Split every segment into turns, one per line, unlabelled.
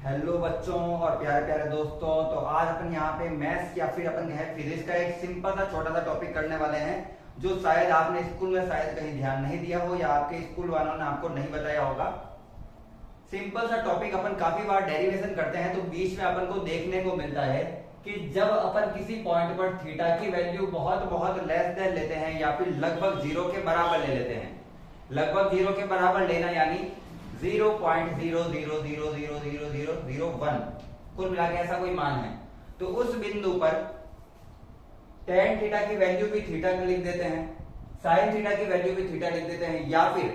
Hello बच्चों और प्यारे प्यारे दोस्तों। तो आज अपन यहाँ पे मैथ्स या फिर अपन कहें फिजिक्स का एक सिंपल सा छोटा सा टॉपिक करने वाले हैं, जो शायद आपने स्कूल में शायद कहीं ध्यान नहीं दिया हो या आपके स्कूल वालों ने आपको नहीं बताया होगा। सिंपल सा टॉपिक अपन काफी बार डेरिवेशन करते हैं तो बीच में अपन को देखने को मिलता है कि जब अपन किसी पॉइंट पर थीटा की वैल्यू बहुत बहुत लेस देन लेते हैं या फिर लगभग जीरो के बराबर ले लेते हैं। लगभग जीरो के बराबर लेना यानी 0.0000001 कुल मिला के ऐसा कोई मान है, तो उस बिंदु पर tan थीटा की वैल्यू भी थीटा लिख देते हैं, sin थीटा की वैल्यू भी थीटा लिख देते हैं, या फिर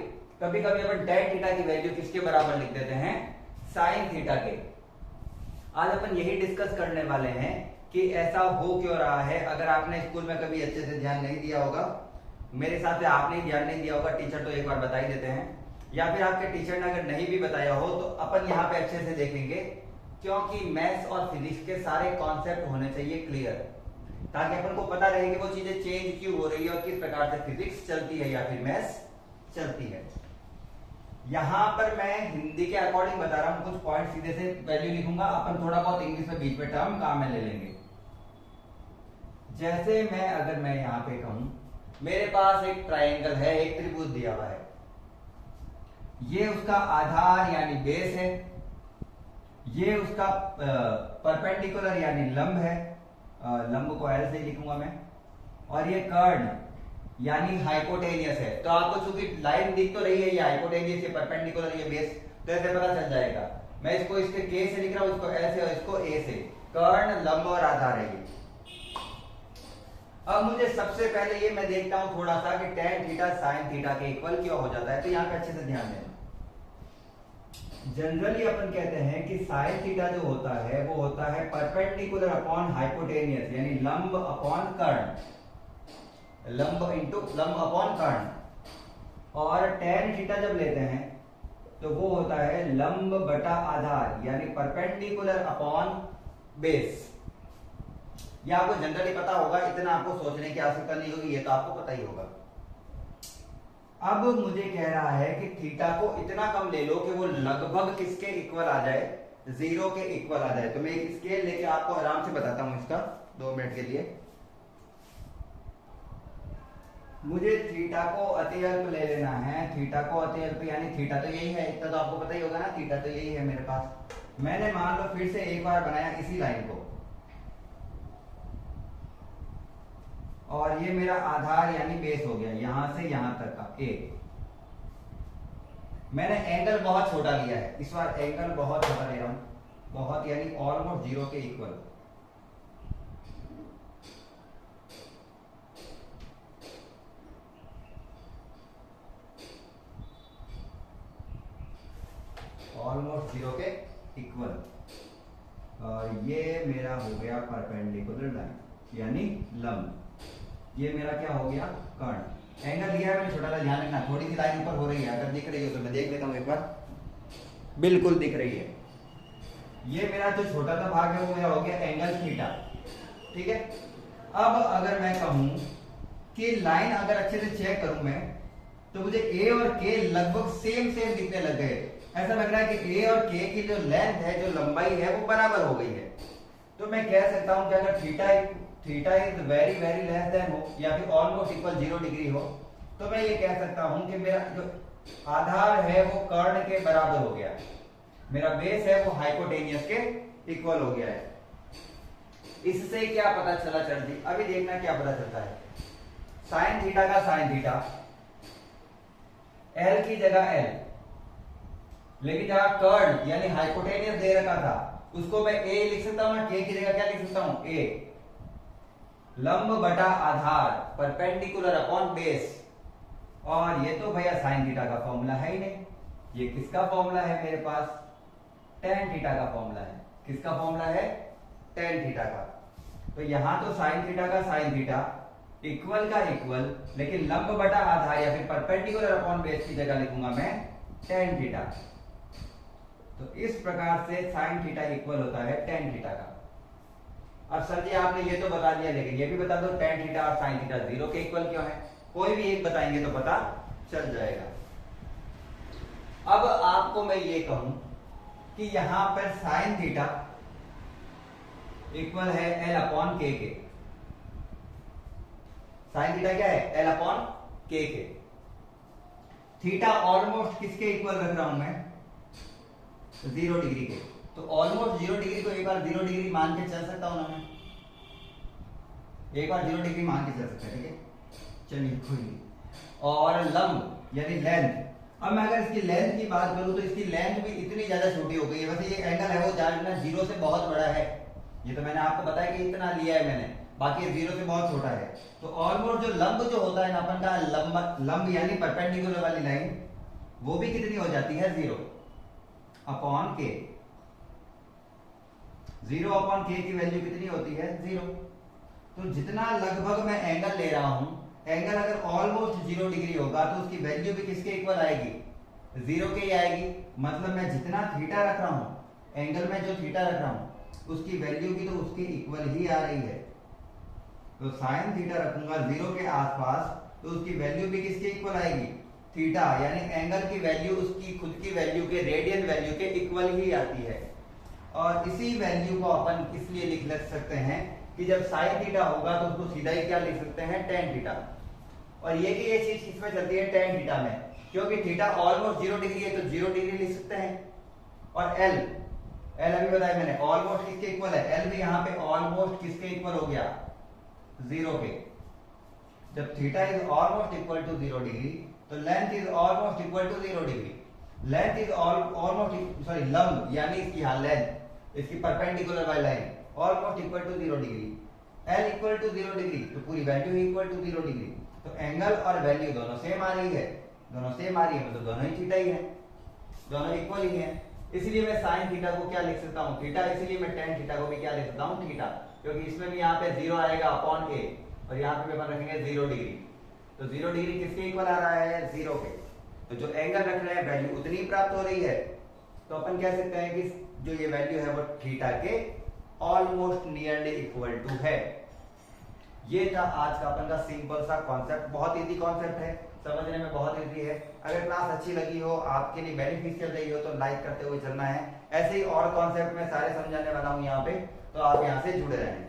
कभी कभी अपन tan थीटा की वैल्यू किसके बराबर लिख देते हैं, sin थीटा के। आज अपन यही डिस्कस करने वाले हैं कि ऐसा हो क्यों रहा है। अगर आपने स्कूल में कभी अच्छे से ध्यान नहीं दिया होगा, मेरे हिसाब से आपने ध्यान नहीं दिया होगा, टीचर तो एक बार बता ही देते हैं, या फिर आपके टीचर ने अगर नहीं भी बताया हो तो अपन यहाँ पे अच्छे से देखेंगे, क्योंकि मैथ्स और फिजिक्स के सारे कॉन्सेप्ट होने चाहिए क्लियर, ताकि अपन को पता रहे कि वो चीजें चेंज क्यों हो रही है और किस प्रकार से फिजिक्स चलती है या फिर मैथ्स चलती है। यहाँ पर मैं हिंदी के अकॉर्डिंग बता रहा हूँ, कुछ पॉइंट सीधे से वैल्यू लिखूंगा, अपन थोड़ा बहुत इंग्लिश में बीच में टर्म काम में ले लेंगे। जैसे मैं यहाँ पे कहूं मेरे पास एक ट्राइंगल है, एक त्रिभुज दिया हुआ है, ये उसका आधार यानी बेस है, ये उसका परपेंडिकुलर यानी लंब है, लंब को एल से लिखूंगा मैं, और ये कर्ण यानी हाइपोटेनियस है। तो आपको चूंकि लाइन दिख तो रही है, ये हाइपोटेनियस, ये परपेंडिकुलर, ये बेस, तो ऐसे पता चल जाएगा। मैं इसको इसके के से लिख रहा हूं, इसको एल से और इसको ए से, कर्ण लंब और आधार है ये। अब मुझे सबसे पहले ये मैं देखता हूं थोड़ा सा कि tan थीटा sin थीटा के इक्वल क्यों हो जाता है, तो यहाँ पे अच्छे से ध्यान देना। जनरली अपन कहते हैं कि sin थीटा जो होता है वो होता है परपेंडिकुलर अपॉन हाइपोटेनियस, यानी लंब अपॉन कर्ण, लंब इंटू लंब अपॉन कर्ण। और tan थीटा जब लेते हैं तो वो होता है लंब बटा आधार, यानी परपेंडिकुलर अपॉन बेस। ये आपको जनरली पता होगा, इतना आपको सोचने की आवश्यकता नहीं होगी, ये तो आपको पता ही होगा। अब मुझे कह रहा है कि थीटा को इतना कम ले लो कि वो लगभग किसके इक्वल आ जाए, जीरो के इक्वल आ जाए। तो मैं एक स्केल लेके आपको आराम से बताता हूं इसका, 2 मिनट के लिए। मुझे थीटा को अतिअल्प ले लेना है, थीटा को अतिअल्प यानी थीटा तो यही है, इतना तो आपको पता ही होगा ना, थीटा तो यही है मेरे पास। मैंने मान लो फिर से एक बार बनाया इसी लाइन को, और ये मेरा आधार यानी बेस हो गया, यहां से यहां तक का ए। मैंने एंगल बहुत छोटा लिया है, इस बार एंगल बहुत छोटा ले रहा हूं, बहुत यानी ऑलमोस्ट जीरो के इक्वल। ऑलमोस्ट जीरो के इक्वल, और ये मेरा हो गया परपेंडिकुलर लाइन यानी लंब। ये मेरा क्या हो गया, कर्ण। एंगल लिया है मैंने छोटा सा, ध्यान रखना, थोड़ी सी लाइन ऊपर हो रही है, अगर दिख रही हो तो मैं देख लेता हूं एक बार, बिल्कुल दिख रही है। ये मेरा जो छोटा सा भाग है वो मेरा हो गया एंगल थीटा, ठीक है। अब अगर मैं कहूं कि लाइन अगर अच्छे से चेक करूं मैं, तो मुझे ए और के लगभग सेम सेम दिखने लग गए। ऐसा लग रहा है कि ए और के की जो लेंथ है, जो लंबाई है, वो बराबर हो गई है। तो मैं कह सकता हूं कि अगर theta is very very less than हो या फिर ऑलमोस्ट इक्वल 0 डिग्री हो, तो मैं ये कह सकता हूं कि मेरा जो आधार है वो कर्ण के बराबर हो गया, मेरा बेस है वो हाइपोटेनियस के इक्वल हो गया है। इससे क्या पता चला जल्दी, अभी देखना क्या पता चलता है। साइन थीटा का साइन थीटा, एल की जगह एल, लेकिन जहां कर्ण यानी हाइपोटेनियस दे रखा था उसको मैं ए लिख सकता हूं ना, के की जगह क्या लिख सकता हूं, ए। लंब बटा आधार परपेंडिकुलर अपॉन बेस, और ये तो भैया साइन थीटा का फॉर्मूला है ही नहीं, ये किसका फॉर्मूला है मेरे पास, tan थीटा का फॉर्मूला है। किसका फॉर्मूला है, tan थीटा का। तो यहां तो साइन थीटा का साइन थीटा इक्वल का इक्वल, लेकिन लंब बटा आधार या फिर परपेंडिकुलर अपॉन बेस की जगह लिखूंगा मैं tan थीटा। तो इस प्रकार से साइन थीटा इक्वल होता है tan थीटा का। अब सर जी आपने ये तो बता दिया, लेकिन ये भी बता दो tan थीटा और sin थीटा 0 के इक्वल क्यों है। कोई भी एक बताएंगे तो पता चल जाएगा। अब आपको मैं ये कहूं कि यहां पर साइन थीटा इक्वल है एल अपॉन के। साइन थीटा क्या है? एल अपॉन के। थीटा ऑलमोस्ट किसके इक्वल रख रहा हूं मैं? 0 डिग्री के। तो ऑलमोस्ट 0 डिग्री को एक बार 0 डिग्री मान के चल सकता हूं ना मैं? एक बार 0 डिग्री मान के चल सकता है, ठीक है, चलिए कोई नहीं। और लंब यानी लेंथ, अब मैं अगर इसकी लेंथ की बात करूं तो इसकी लेंथ भी इतनी ज्यादा छोटी हो गई है। वैसे ये एंगल है वो जानना 0 से बहुत बड़ा है, ये तो मैंने आपको बताया कि इतना लिया है मैंने, बाकी 0 से बहुत छोटा है। तो ऑलमोस्ट जो लंब जो होता है ना अपन का, लंब यानी परपेंडिकुलर वाली लाइन, वो भी कितनी हो जाती है? 0 अपॉन के। 0 अपॉन के की वैल्यू कितनी होती है? 0। तो जितना लगभग मैं एंगल ले रहा हूं, एंगल अगर ऑलमोस्ट 0 डिग्री होगा तो उसकी वैल्यू भी किसके इक्वल आएगी? 0 के ही आएगी। मतलब मैं जितना थीटा रख रहा हूं, एंगल में जो थीटा रख रहा हूं, उसकी वैल्यू भी तो उसके इक्वल ही आ रही है। तो साइन थीटा रखूंगा 0 के आसपास तो उसकी वैल्यू भी किसके इक्वल आएगी? थीटा, यानी एंगल की वैल्यू उसकी खुद की वैल्यू के रेडियन वैल्यू के इक्वल ही आती है। और इसी वैल्यू को अपन इसलिए लिख सकते हैं कि जब साइन थीटा होगा तो उसको सीधा ही क्या लिख सकते हैं? Tan theta. और ये चीज किसमें चलती है? टेन थीटा में, क्योंकि थीटा ऑलमोस्ट 0 डिग्री है तो 0 डिग्री लिख सकते हैं। और एल अभी बताया मैंने ऑलमोस्ट किसके इक्वल है? एल भी यहाँ पे ऑलमोस्ट किसके इक्वल हो गया? 0 के। जब theta is almost equal to 0 degree तो length is almost equal to 0 degree. Length is almost लंब यानी इसकी लेंथ, इसकी परपेंडिकुलर वाली line almost equal to 0 degree. L equal to 0 degree तो पूरी वैल्यू इक्वल टू 0 डिग्री। तो एंगल और वैल्यू दोनों सेम आ रही है, दोनों सेम आ रही है, मतलब दोनों ही थीटा ही है, दोनों इक्वल ही है। इसलिए मैं साइन थीटा को क्या लिख सकता हूँ? थीटा। इसलिए मैं टेन थीटा को भी क्या लिख सकता हूँ? थीटा, क्योंकि इसमें भी यहाँ पे 0 आएगा अपॉन ए, और यहाँ पे अपन रखेंगे 0 डिग्री। तो 0 डिग्री किसके इक्वल आ रहा है? 0 के। तो जो एंगल रख रहे हैं वैल्यू उतनी प्राप्त हो रही है। तो अपन कह सकते हैं कि जो ये वैल्यू है वो थीटा के ऑलमोस्ट नियरली इक्वल टू है। ये था आज का अपन का सिंपल सा कॉन्सेप्ट। बहुत इजी कॉन्सेप्ट है, समझने में बहुत इजी है। अगर क्लास अच्छी लगी हो, आपके लिए बेनिफिशियल रही हो, तो लाइक करते हुए चलना है। ऐसे ही और कॉन्सेप्ट में सारे समझाने वाला हूं यहाँ पे, तो आप यहाँ से जुड़े रहें।